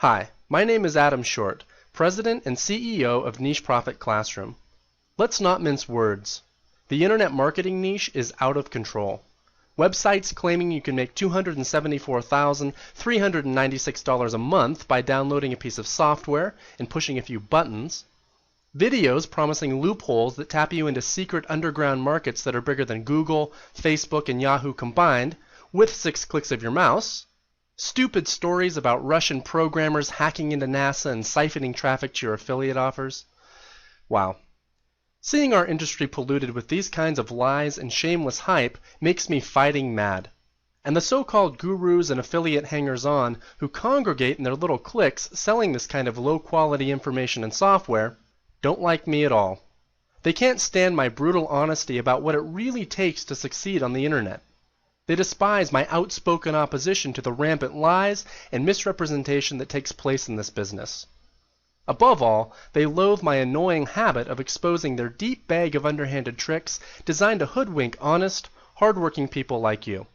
Hi, my name is Adam Short, President and CEO of Niche Profit Classroom. Let's not mince words. The internet marketing niche is out of control. Websites claiming you can make $274,396 a month by downloading a piece of software and pushing a few buttons. Videos promising loopholes that tap you into secret underground markets that are bigger than Google, Facebook, and Yahoo combined, with 6 clicks of your mouse. Stupid stories about Russian programmers hacking into NASA and siphoning traffic to your affiliate offers. Wow. Seeing our industry polluted with these kinds of lies and shameless hype makes me fighting mad. And the so-called gurus and affiliate hangers-on who congregate in their little cliques selling this kind of low-quality information and software don't like me at all. They can't stand my brutal honesty about what it really takes to succeed on the internet. They despise my outspoken opposition to the rampant lies and misrepresentation that takes place in this business. Above all, they loathe my annoying habit of exposing their deep bag of underhanded tricks designed to hoodwink honest, hardworking people like you.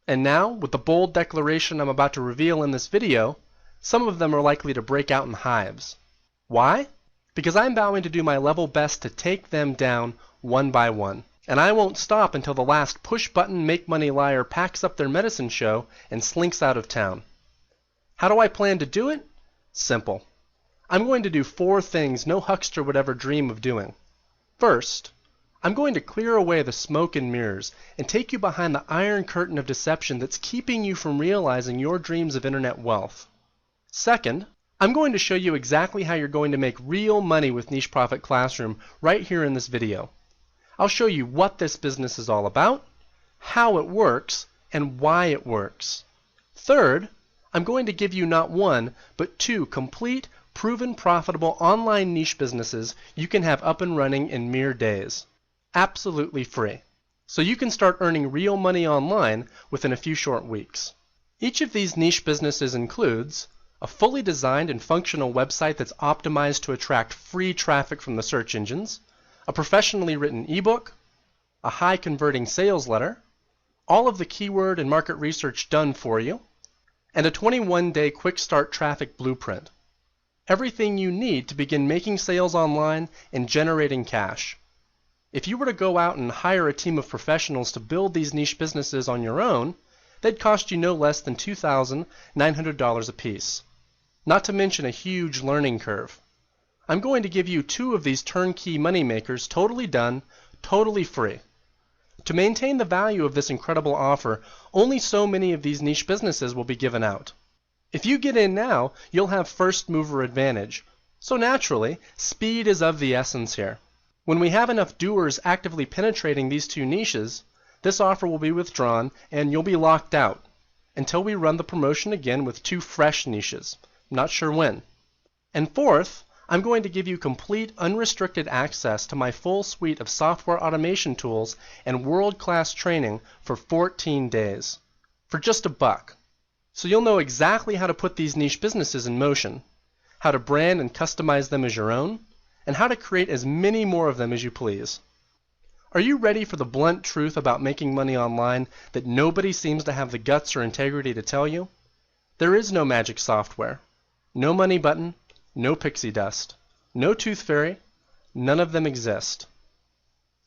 And now, with the bold declaration I'm about to reveal in this video, some of them are likely to break out in hives. Why? Because I'm vowing to do my level best to take them down one by one. And I won't stop until the last push-button make-money liar packs up their medicine show and slinks out of town. How do I plan to do it? Simple. I'm going to do 4 things no huckster would ever dream of doing. First, I'm going to clear away the smoke and mirrors and take you behind the iron curtain of deception that's keeping you from realizing your dreams of internet wealth. Second, I'm going to show you exactly how you're going to make real money with Niche Profit Classroom right here in this video. I'll show you what this business is all about, how it works, and why it works. Third, I'm going to give you not 1, but 2 complete, proven profitable online niche businesses you can have up and running in mere days. Absolutely free. So you can start earning real money online within a few short weeks. Each of these niche businesses includes a fully designed and functional website that's optimized to attract free traffic from the search engines, a professionally written ebook, a high-converting sales letter, all of the keyword and market research done for you, and a 21-day quick start traffic blueprint. Everything you need to begin making sales online and generating cash. If you were to go out and hire a team of professionals to build these niche businesses on your own, they'd cost you no less than $2,900 a piece. Not to mention a huge learning curve. I'm going to give you 2 of these turnkey moneymakers totally done, totally free. To maintain the value of this incredible offer, only so many of these niche businesses will be given out. If you get in now, you'll have first mover advantage. So naturally, speed is of the essence here. When we have enough doers actively penetrating these 2 niches, this offer will be withdrawn and you'll be locked out until we run the promotion again with 2 fresh niches. I'm not sure when. And fourth, I'm going to give you complete unrestricted access to my full suite of software automation tools and world-class training for 14 days, for just $1. So you'll know exactly how to put these niche businesses in motion, how to brand and customize them as your own, and how to create as many more of them as you please. Are you ready for the blunt truth about making money online that nobody seems to have the guts or integrity to tell you? There is no magic software, no money button, no pixie dust, no tooth fairy, none of them exist.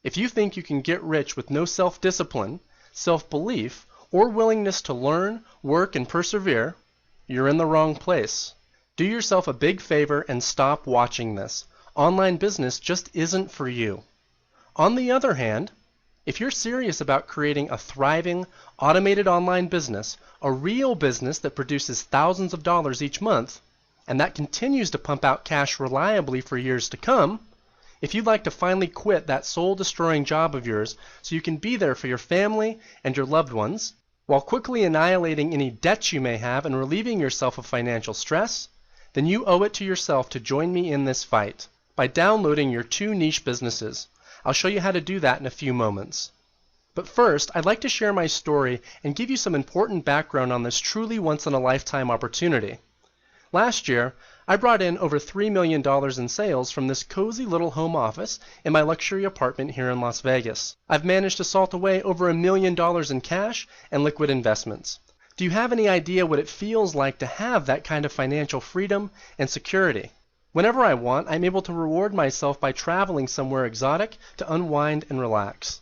If you think you can get rich with no self-discipline, self-belief, or willingness to learn, work, and persevere, you're in the wrong place. Do yourself a big favor and stop watching this. Online business just isn't for you. On the other hand, if you're serious about creating a thriving, automated online business, a real business that produces thousands of dollars each month, and that continues to pump out cash reliably for years to come, if you'd like to finally quit that soul-destroying job of yours so you can be there for your family and your loved ones, while quickly annihilating any debts you may have and relieving yourself of financial stress, then you owe it to yourself to join me in this fight by downloading your 2 niche businesses. I'll show you how to do that in a few moments. But first, I'd like to share my story and give you some important background on this truly once-in-a-lifetime opportunity. Last year, I brought in over $3 million in sales from this cozy little home office in my luxury apartment here in Las Vegas. I've managed to salt away over $1 million in cash and liquid investments. Do you have any idea what it feels like to have that kind of financial freedom and security? Whenever I want, I'm able to reward myself by traveling somewhere exotic to unwind and relax.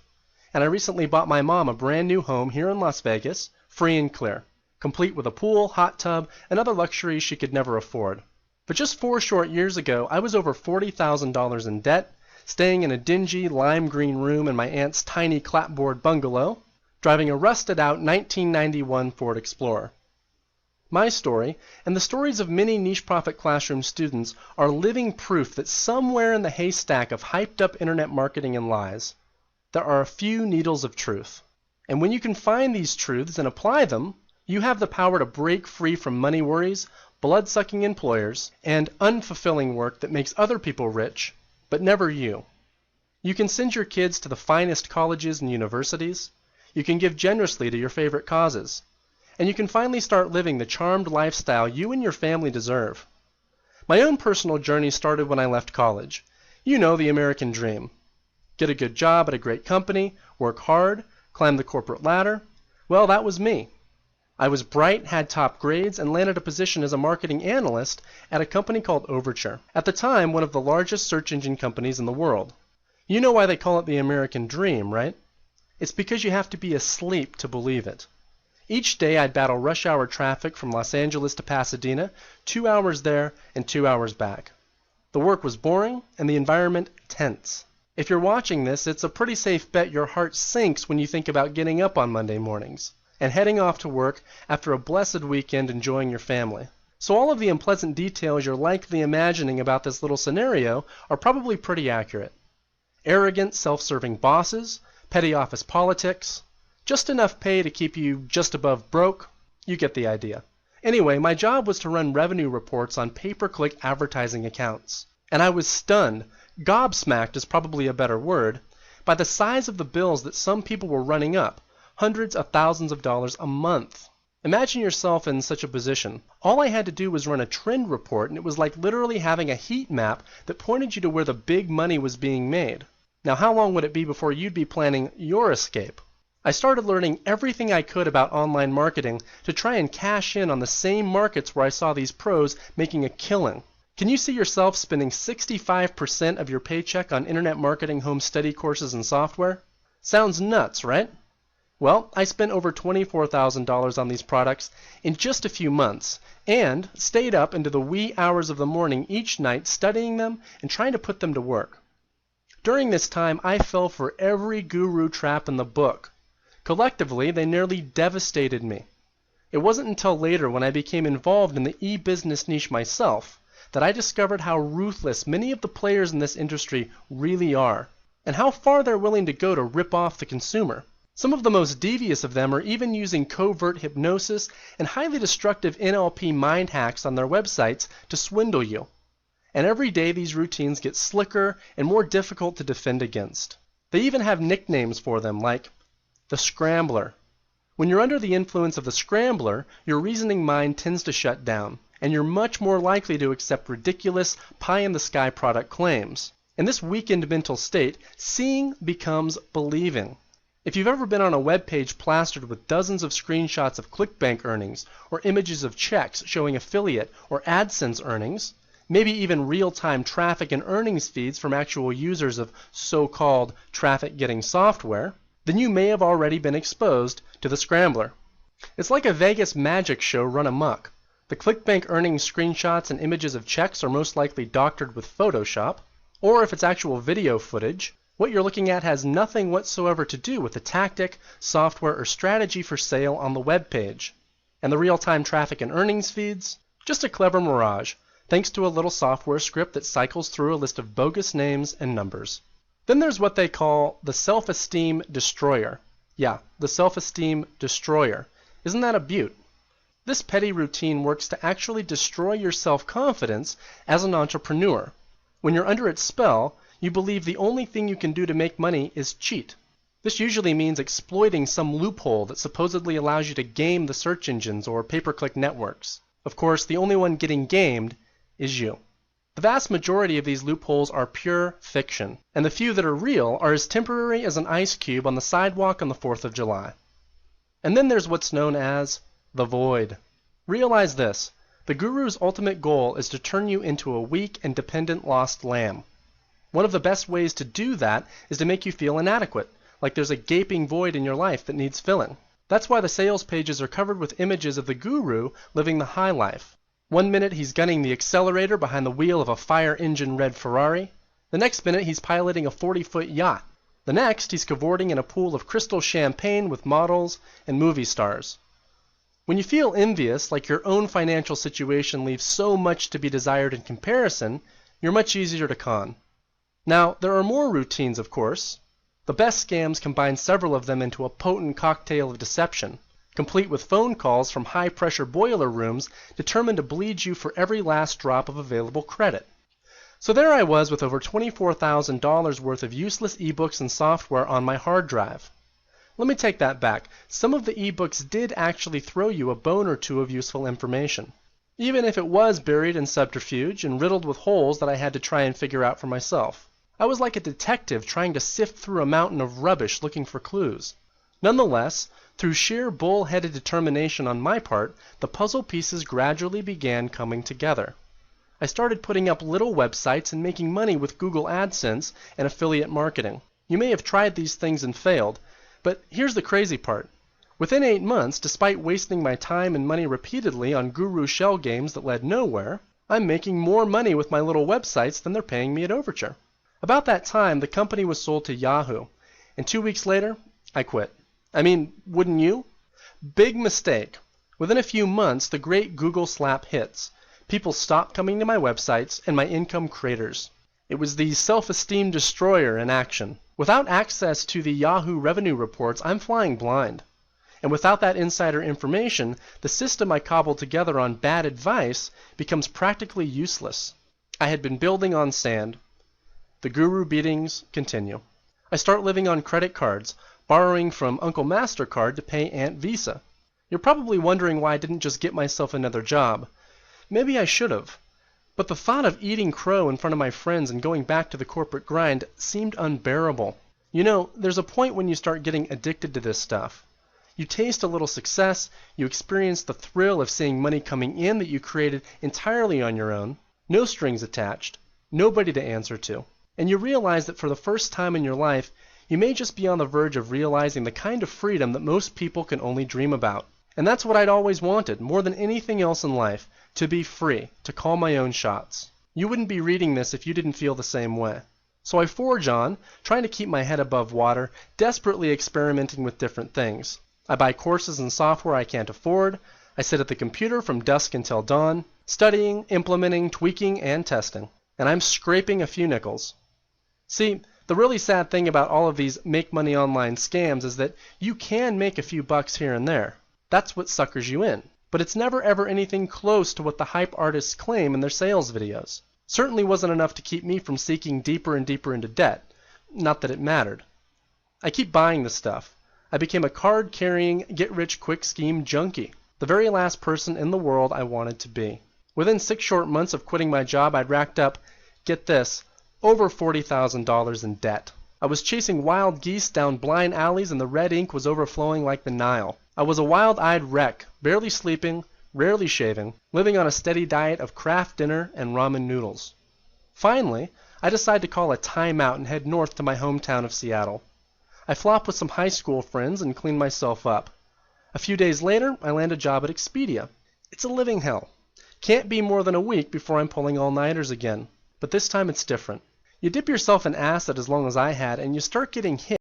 And I recently bought my mom a brand new home here in Las Vegas, free and clear, complete with a pool, hot tub, and other luxuries she could never afford. But just 4 short years ago, I was over $40,000 in debt, staying in a dingy lime green room in my aunt's tiny clapboard bungalow, driving a rusted-out 1991 Ford Explorer. My story, and the stories of many niche profit classroom students, are living proof that somewhere in the haystack of hyped-up internet marketing and lies, there are a few needles of truth. And when you can find these truths and apply them, you have the power to break free from money worries, blood-sucking employers, and unfulfilling work that makes other people rich, but never you. You can send your kids to the finest colleges and universities. You can give generously to your favorite causes. And you can finally start living the charmed lifestyle you and your family deserve. My own personal journey started when I left college. You know, the American dream. Get a good job at a great company, work hard, climb the corporate ladder. Well, that was me. I was bright, had top grades, and landed a position as a marketing analyst at a company called Overture, at the time one of the largest search engine companies in the world. You know why they call it the American dream, right? It's because you have to be asleep to believe it. Each day I'd battle rush hour traffic from Los Angeles to Pasadena, 2 hours there and 2 hours back. The work was boring and the environment tense. If you're watching this, it's a pretty safe bet your heart sinks when you think about getting up on Monday mornings and heading off to work after a blessed weekend enjoying your family. So all of the unpleasant details you're likely imagining about this little scenario are probably pretty accurate. Arrogant, self-serving bosses, petty office politics, just enough pay to keep you just above broke. You get the idea. Anyway, my job was to run revenue reports on pay-per-click advertising accounts. And I was stunned, gobsmacked is probably a better word, by the size of the bills that some people were running up, hundreds of thousands of dollars a month. Imagine yourself in such a position. All I had to do was run a trend report, and it was like literally having a heat map that pointed you to where the big money was being made. Now, how long would it be before you'd be planning your escape? I started learning everything I could about online marketing to try and cash in on the same markets where I saw these pros making a killing. Can you see yourself spending 65% of your paycheck on internet marketing home study courses and software? Sounds nuts, right? Well, I spent over $24,000 on these products in just a few months and stayed up into the wee hours of the morning each night studying them and trying to put them to work. During this time, I fell for every guru trap in the book. Collectively, they nearly devastated me. It wasn't until later, when I became involved in the e-business niche myself, that I discovered how ruthless many of the players in this industry really are, and how far they're willing to go to rip off the consumer. Some of the most devious of them are even using covert hypnosis and highly destructive NLP mind hacks on their websites to swindle you. And every day these routines get slicker and more difficult to defend against. They even have nicknames for them, like the Scrambler. When you're under the influence of the Scrambler, your reasoning mind tends to shut down, and you're much more likely to accept ridiculous, pie-in-the-sky product claims. In this weakened mental state, seeing becomes believing. If you've ever been on a web page plastered with dozens of screenshots of ClickBank earnings, or images of checks showing affiliate or AdSense earnings, maybe even real-time traffic and earnings feeds from actual users of so-called traffic-getting software, then you may have already been exposed to the Scrambler. It's like a Vegas magic show run amok. The ClickBank earnings screenshots and images of checks are most likely doctored with Photoshop, or if it's actual video footage, what you're looking at has nothing whatsoever to do with the tactic, software, or strategy for sale on the web page. And the real-time traffic and earnings feeds? Just a clever mirage, thanks to a little software script that cycles through a list of bogus names and numbers. Then there's what they call the self-esteem destroyer. Yeah, the self-esteem destroyer. Isn't that a beaut? This petty routine works to actually destroy your self-confidence as an entrepreneur. When you're under its spell, you believe the only thing you can do to make money is cheat. This usually means exploiting some loophole that supposedly allows you to game the search engines or pay-per-click networks. Of course, the only one getting gamed is you. The vast majority of these loopholes are pure fiction, and the few that are real are as temporary as an ice cube on the sidewalk on the 4th of July. And then there's what's known as the void. Realize this. The guru's ultimate goal is to turn you into a weak and dependent lost lamb. One of the best ways to do that is to make you feel inadequate, like there's a gaping void in your life that needs filling. That's why the sales pages are covered with images of the guru living the high life. One minute he's gunning the accelerator behind the wheel of a fire engine red Ferrari. The next minute he's piloting a 40-foot yacht. The next he's cavorting in a pool of crystal champagne with models and movie stars. When you feel envious, like your own financial situation leaves so much to be desired in comparison, you're much easier to con. Now, there are more routines, of course. The best scams combine several of them into a potent cocktail of deception, complete with phone calls from high-pressure boiler rooms determined to bleed you for every last drop of available credit. So there I was with over $24,000 worth of useless ebooks and software on my hard drive. Let me take that back. Some of the ebooks did actually throw you a bone or two of useful information, even if it was buried in subterfuge and riddled with holes that I had to try and figure out for myself. I was like a detective trying to sift through a mountain of rubbish looking for clues. Nonetheless, through sheer bull-headed determination on my part, the puzzle pieces gradually began coming together. I started putting up little websites and making money with Google AdSense and affiliate marketing. You may have tried these things and failed, but here's the crazy part. Within 8 months, despite wasting my time and money repeatedly on guru shell games that led nowhere, I'm making more money with my little websites than they're paying me at Overture. About that time, the company was sold to Yahoo, and 2 weeks later, I quit. I mean, wouldn't you? Big mistake. Within a few months, the great Google slap hits. People stopped coming to my websites, and my income craters. It was the self-esteem destroyer in action. Without access to the Yahoo revenue reports, I'm flying blind. And without that insider information, the system I cobbled together on bad advice becomes practically useless. I had been building on sand. The guru beatings continue. I start living on credit cards, borrowing from Uncle MasterCard to pay Aunt Visa. You're probably wondering why I didn't just get myself another job. Maybe I should have. But the thought of eating crow in front of my friends and going back to the corporate grind seemed unbearable. You know, there's a point when you start getting addicted to this stuff. You taste a little success, you experience the thrill of seeing money coming in that you created entirely on your own, no strings attached, nobody to answer to. And you realize that for the first time in your life, you may just be on the verge of realizing the kind of freedom that most people can only dream about. And that's what I'd always wanted, more than anything else in life, to be free, to call my own shots. You wouldn't be reading this if you didn't feel the same way. So I forge on, trying to keep my head above water, desperately experimenting with different things. I buy courses and software I can't afford. I sit at the computer from dusk until dawn, studying, implementing, tweaking, and testing. And I'm scraping a few nickels. See, the really sad thing about all of these make money online scams is that you can make a few bucks here and there. That's what suckers you in. But it's never ever anything close to what the hype artists claim in their sales videos. Certainly wasn't enough to keep me from sinking deeper and deeper into debt. Not that it mattered. I keep buying the stuff. I became a card-carrying, get-rich-quick scheme junkie. The very last person in the world I wanted to be. Within 6 short months of quitting my job, I'd racked up, get this, over $40,000 in debt. I was chasing wild geese down blind alleys and the red ink was overflowing like the Nile. I was a wild-eyed wreck, barely sleeping, rarely shaving, living on a steady diet of Kraft dinner and ramen noodles. Finally, I decided to call a timeout and head north to my hometown of Seattle. I flopped with some high school friends and cleaned myself up. A few days later, I land a job at Expedia. It's a living hell. Can't be more than a week before I'm pulling all-nighters again. But this time it's different. You dip yourself in acid as long as I had, and you start getting hit